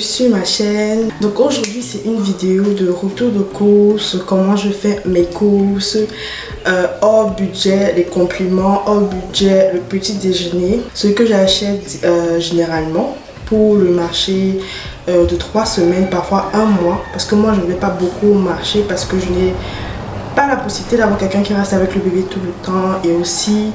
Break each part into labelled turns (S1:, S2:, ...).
S1: sur ma chaîne. Donc aujourd'hui c'est une vidéo de retour de courses, comment je fais mes courses, hors budget, les compliments, hors budget, le petit déjeuner. Ce que j'achète généralement pour le marché de 3 semaines, parfois un mois. Parce que moi je ne vais pas beaucoup au marché parce que je n'ai pas la possibilité d'avoir quelqu'un qui reste avec le bébé tout le temps. Et aussi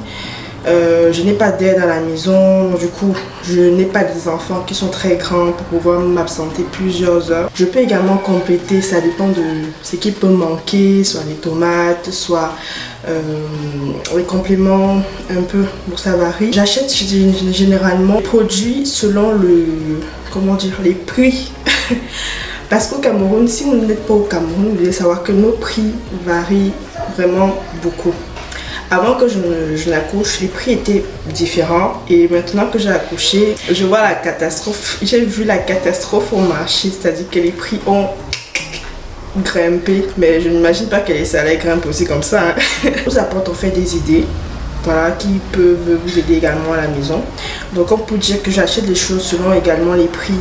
S1: je n'ai pas d'aide à la maison, du coup je n'ai pas des enfants qui sont très grands pour pouvoir m'absenter plusieurs heures. Je peux également compléter, ça dépend de ce qui peut manquer, soit les tomates, soit les compléments un peu, bon ça varie. J'achète généralement produits selon les prix. Parce qu'au Cameroun, si vous n'êtes pas au Cameroun, vous devez savoir que nos prix varient vraiment beaucoup. Avant que je n'accouche, les prix étaient différents et maintenant que j'ai accouché, je vois la catastrophe. J'ai vu la catastrophe au marché, c'est-à-dire que les prix ont grimpé, mais je n'imagine pas que les salaires grimpent aussi comme ça. Hein. Je vous apporte en fait des idées, voilà, qui peuvent vous aider également à la maison. Donc on peut dire que j'achète des choses selon également les prix.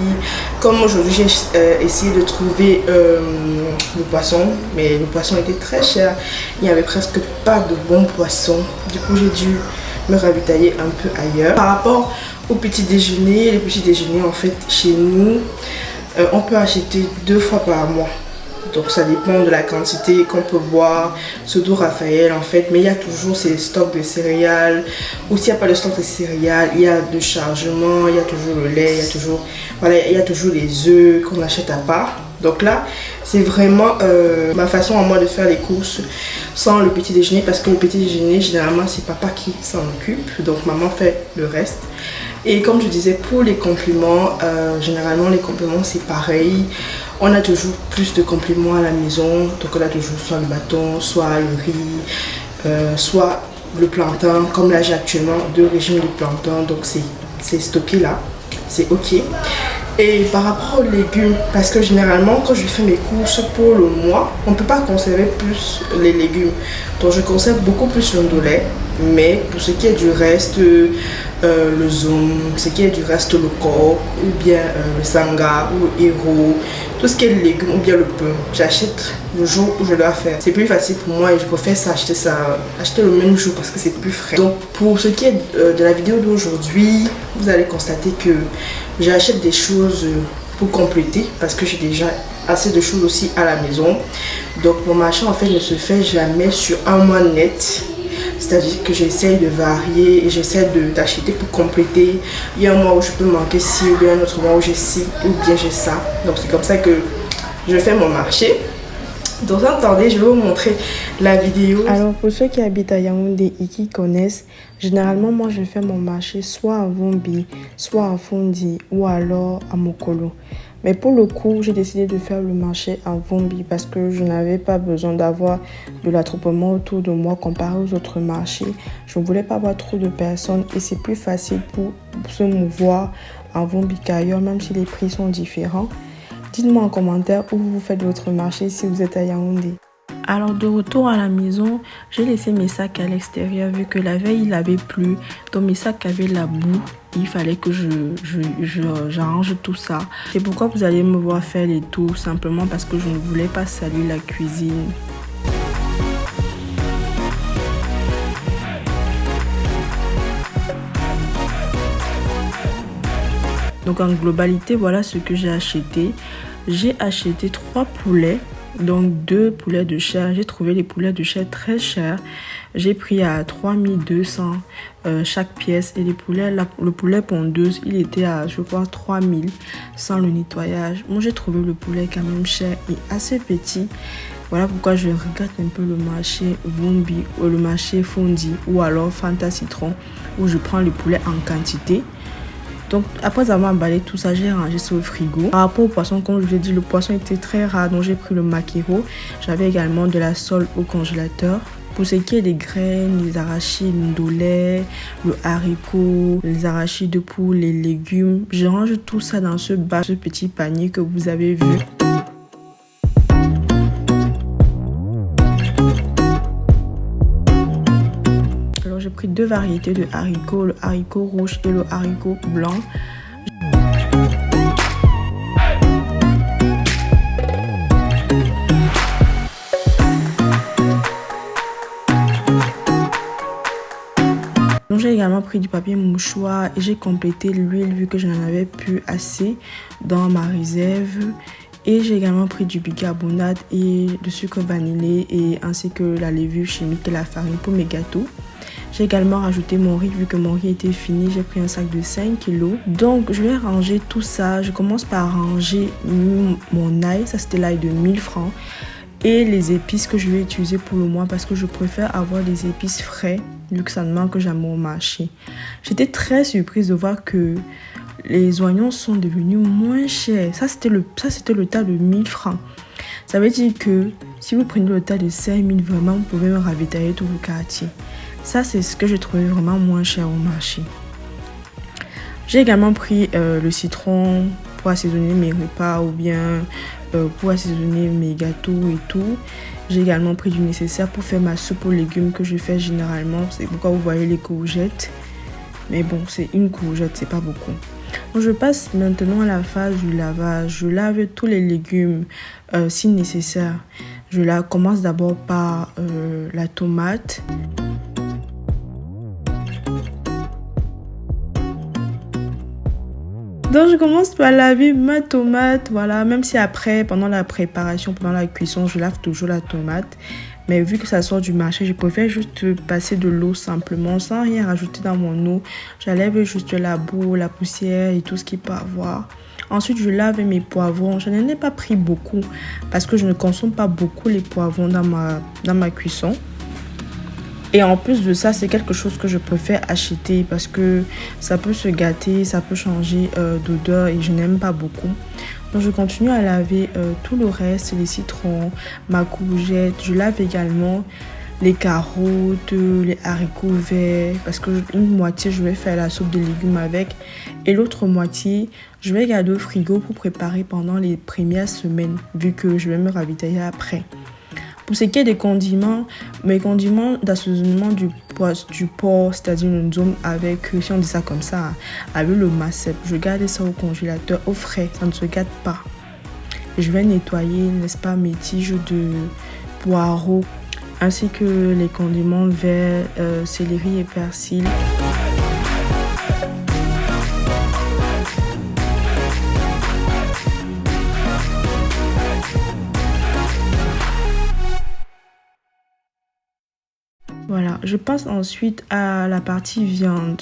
S1: Comme aujourd'hui j'ai essayé de trouver le poisson, mais le poisson était très cher, il n'y avait presque pas de bons poissons, du coup j'ai dû me ravitailler un peu ailleurs. Par rapport au petit déjeuner, les petits déjeuners en fait chez nous on peut acheter 2 fois par mois. Donc ça dépend de la quantité qu'on peut boire, Pseudo Raphaël en fait, mais il y a toujours ces stocks de céréales, ou s'il n'y a pas de stock de céréales, il y a de chargement, il y a toujours le lait, il y a toujours, voilà, il y a toujours les œufs qu'on achète à part. Donc là, c'est vraiment ma façon à moi de faire les courses sans le petit déjeuner, parce que le petit déjeuner, généralement, c'est papa qui s'en occupe, donc maman fait le reste. Et comme je disais, pour les compliments, généralement les compliments c'est pareil. On a toujours plus de compliments à la maison, donc on a toujours soit le bâton, soit le riz, soit le plantain. Comme là j'ai actuellement 2 régimes de plantain, donc c'est stocké là, c'est ok. Et par rapport aux légumes, parce que généralement quand je fais mes courses pour le mois, on ne peut pas conserver plus les légumes. Donc je conserve beaucoup plus l'ondolait, mais pour ce qui est du reste, le zoom, ce qui est du reste le coq, ou bien le sanga, ou le héros, tout ce qui est légumes, ou bien le pain, j'achète le jour où je dois faire. C'est plus facile pour moi et je préfère acheter le même jour parce que c'est plus frais. Donc pour ce qui est de la vidéo d'aujourd'hui, vous allez constater que j'achète des choses pour compléter parce que j'ai déjà assez de choses aussi à la maison. Donc mon marché en fait ne se fait jamais sur un mois net. C'est-à-dire que j'essaie de varier et j'essaie d'acheter pour compléter. Il y a un mois où je peux manquer ci, ou bien un autre mois où j'ai ci, ou bien j'ai ça. Donc c'est comme ça que je fais mon marché. Donc attendez, je vais vous montrer la vidéo. Alors pour ceux qui habitent à Yaoundé et qui connaissent, généralement moi je fais mon marché soit à Vombi, soit à Fondi ou alors à Mokolo. Mais pour le coup, j'ai décidé de faire le marché à Vombi parce que je n'avais pas besoin d'avoir de l'attroupement autour de moi comparé aux autres marchés. Je ne voulais pas avoir trop de personnes et c'est plus facile pour se mouvoir à Vombi qu'ailleurs, même si les prix sont différents. Dites-moi en commentaire où vous faites votre marché si vous êtes à Yaoundé. Alors de retour à la maison, j'ai laissé mes sacs à l'extérieur vu que la veille il avait plu. Donc mes sacs avaient la boue. Il fallait que j'arrange tout ça. C'est pourquoi vous allez me voir faire les tours, simplement parce que je ne voulais pas salir la cuisine. Donc en globalité, voilà ce que j'ai acheté. J'ai acheté 3 poulets. Donc 2 poulets de chair, j'ai trouvé les poulets de chair très chers. J'ai pris à 3200 chaque pièce et le poulet pondeuse, il était à je crois 3000 sans le nettoyage. Moi j'ai trouvé le poulet quand même cher et assez petit. Voilà pourquoi je regrette un peu le marché Vombi ou le marché Fondi ou alors Fanta Citron où je prends le poulet en quantité. Donc après avoir emballé tout ça, j'ai rangé ça au frigo. Par rapport au poisson, comme je vous ai dit, le poisson était très rare, donc j'ai pris le maquereau. J'avais également de la sole au congélateur. Pour ce qui est des graines, les arachides, l'ondolait, le haricot, les arachides de poule, les légumes, je range tout ça dans ce petit panier que vous avez vu. Alors j'ai pris 2 variétés de haricots, le haricot rouge et le haricot blanc. Donc j'ai également pris du papier mouchoir et j'ai complété l'huile vu que je n'en avais plus assez dans ma réserve. Et j'ai également pris du bicarbonate et du sucre vanillé et ainsi que la levure chimique et la farine pour mes gâteaux. J'ai également rajouté mon riz vu que mon riz était fini. J'ai pris un sac de 5 kg. Donc je vais ranger tout ça. Je commence par ranger mon ail. Ça c'était l'ail de 1000 francs. Et les épices que je vais utiliser pour le mois parce que je préfère avoir des épices frais vu que ça ne manque jamais au marché. J'étais très surprise de voir que les oignons sont devenus moins chers. Ça, c'était le tas de 1000 francs. Ça veut dire que si vous prenez le tas de 5000, vraiment, vous pouvez me ravitailler tout le quartier. Ça, c'est ce que je trouvais vraiment moins cher au marché. J'ai également pris le citron pour assaisonner mes repas ou bien pour assaisonner mes gâteaux et tout. J'ai également pris du nécessaire pour faire ma soupe aux légumes que je fais généralement. C'est pourquoi vous voyez les courgettes. Mais bon, c'est une courgette, c'est pas beaucoup. Donc je passe maintenant à la phase du lavage. Je lave tous les légumes si nécessaire. Je commence d'abord par la tomate. Donc je commence par laver ma tomate, voilà, même si après, pendant la préparation, pendant la cuisson, je lave toujours la tomate. Mais vu que ça sort du marché, je préfère juste passer de l'eau simplement, sans rien rajouter dans mon eau. J'enlève juste la boue, la poussière et tout ce qu'il peut avoir. Ensuite, je lave mes poivrons. Je n'en ai pas pris beaucoup parce que je ne consomme pas beaucoup les poivrons dans ma cuisson. Et en plus de ça, c'est quelque chose que je préfère acheter parce que ça peut se gâter, ça peut changer d'odeur et je n'aime pas beaucoup. Donc je continue à laver tout le reste, les citrons, ma courgette. Je lave également les carottes, les haricots verts parce que une moitié je vais faire la soupe de légumes avec et l'autre moitié je vais garder au frigo pour préparer pendant les premières semaines vu que je vais me ravitailler après. Pour ce qui est des condiments, mes condiments d'assaisonnement du porc, c'est-à-dire une zone avec, si on dit ça comme ça, avec le macep, je garde ça au congélateur, au frais, ça ne se gâte pas. Je vais nettoyer, n'est-ce pas, mes tiges de poireaux, ainsi que les condiments verts, céleri et persil. Voilà, je passe ensuite à la partie viande.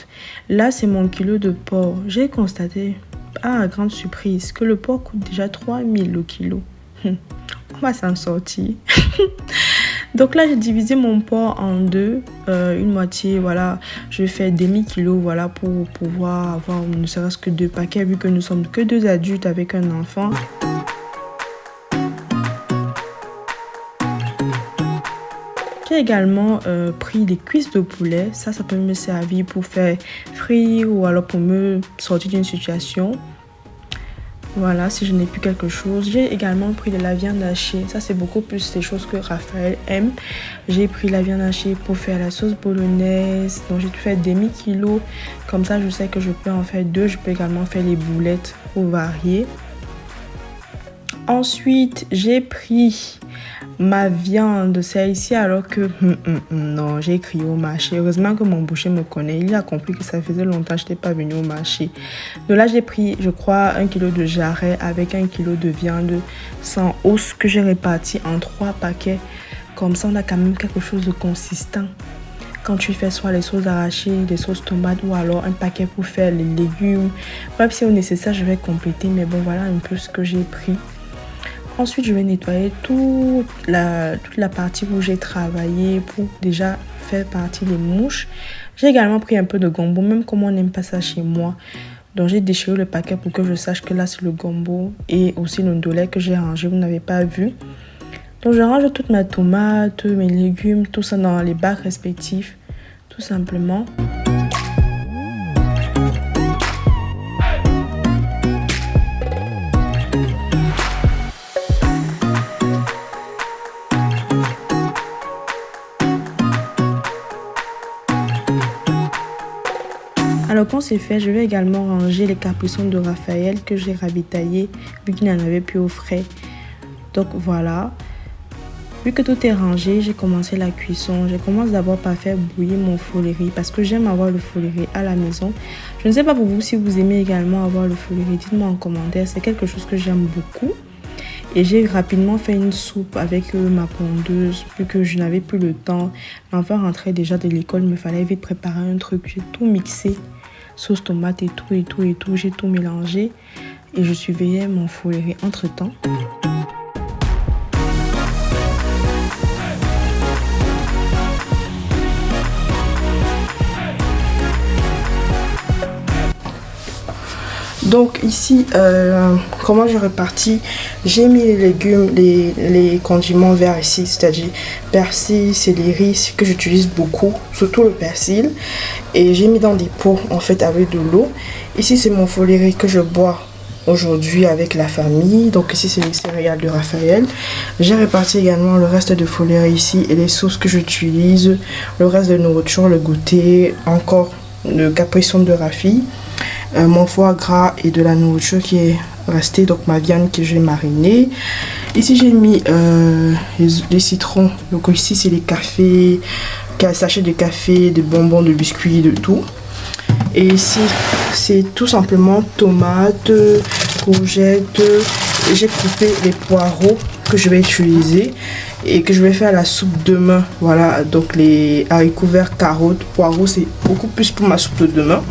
S1: Là, c'est mon kilo de porc. J'ai constaté, à grande surprise, que le porc coûte déjà 3000 le kilo. On va s'en sortir. Donc là, j'ai divisé mon porc en deux. Une moitié, voilà, je fais demi-kilo, voilà, pour pouvoir avoir ne serait-ce que 2 paquets, vu que nous sommes que 2 adultes avec un enfant. J'ai également pris des cuisses de poulet. Ça peut me servir pour faire frire ou alors pour me sortir d'une situation. Voilà, si je n'ai plus quelque chose. J'ai également pris de la viande hachée. Ça, c'est beaucoup plus des choses que Raphaël aime. J'ai pris la viande hachée pour faire la sauce bolognaise. Donc, j'ai fait demi-kilo. Comme ça, je sais que je peux en faire 2. Je peux également faire les boulettes pour varier. Ensuite, j'ai pris ma viande, c'est ici alors que non, j'ai crié au marché. Heureusement que mon boucher me connaît, il a compris que ça faisait longtemps que je n'étais pas venue au marché. Donc là, j'ai pris, je crois, 1 kg de jarret avec 1 kg de viande sans os que j'ai réparti en 3 paquets. Comme ça, on a quand même quelque chose de consistant. Quand tu fais soit les sauces arrachées, des sauces tomates ou alors un paquet pour faire les légumes. Bref, si au nécessaire, je vais compléter. Mais bon, voilà un peu ce que j'ai pris. Ensuite, je vais nettoyer toute la partie où j'ai travaillé pour déjà faire partie des mouches. J'ai également pris un peu de gombo, même comme on n'aime pas ça chez moi. Donc, j'ai déchiré le paquet pour que je sache que là, c'est le gombo et aussi le ndolé que j'ai rangé. Vous n'avez pas vu. Donc, je range toute ma tomate, mes légumes, tout ça dans les bacs respectifs, tout simplement. Alors quand c'est fait, je vais également ranger les capuçons de Raphaël que j'ai ravitaillés vu qu'il n'en avait plus au frais. Donc voilà.
S2: Vu que tout est rangé, j'ai commencé la cuisson. Je commence d'abord par faire bouillir mon follerie parce que j'aime avoir le follerie à la maison. Je ne sais pas pour vous si vous aimez également avoir le follerie. Dites-moi en commentaire, c'est quelque chose que j'aime beaucoup. Et j'ai rapidement fait une soupe avec ma pondeuse vu que je n'avais plus le temps. L'enfant rentrait déjà de l'école, il me fallait vite préparer un truc. J'ai tout mixé, sauce tomate et tout. J'ai tout mélangé et je surveillais mon follerie entre temps.
S1: Donc ici, comment je répartis, j'ai mis les légumes, les condiments verts ici, c'est-à-dire persil, céleri, que j'utilise beaucoup, surtout le persil. Et j'ai mis dans des pots en fait avec de l'eau. Ici c'est mon follerie que je bois aujourd'hui avec la famille. Donc ici c'est les céréales de Raphaël. J'ai réparti également le reste de follerie ici et les sauces que j'utilise, le reste de nourriture, le goûter, encore le capricon de Rafi. Mon foie gras et de la nourriture qui est restée, donc ma viande que j'ai marinée. Ici j'ai mis les citrons, donc ici c'est les cafés, sachets de café, de bonbons, de biscuits, de tout. Et ici c'est tout simplement tomates, courgettes. J'ai coupé les poireaux que je vais utiliser et que je vais faire la soupe demain. Voilà, donc les haricots verts, carottes, poireaux, c'est beaucoup plus pour ma soupe de demain.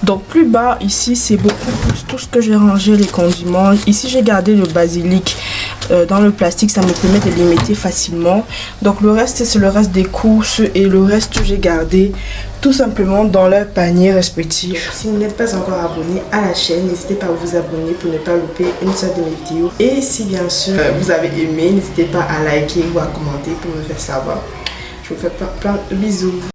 S1: Donc plus bas ici c'est beaucoup plus tout ce que j'ai rangé, les condiments. Ici j'ai gardé le basilic dans le plastique, ça me permet de limiter facilement. Donc le reste c'est le reste des courses et le reste j'ai gardé tout simplement dans leur panier respectif. Si vous n'êtes pas encore abonné à la chaîne, n'hésitez pas à vous abonner pour ne pas louper une seule de mes vidéos. Et si bien sûr vous avez aimé, n'hésitez pas à liker ou à commenter pour me faire savoir. Je vous fais plein de bisous.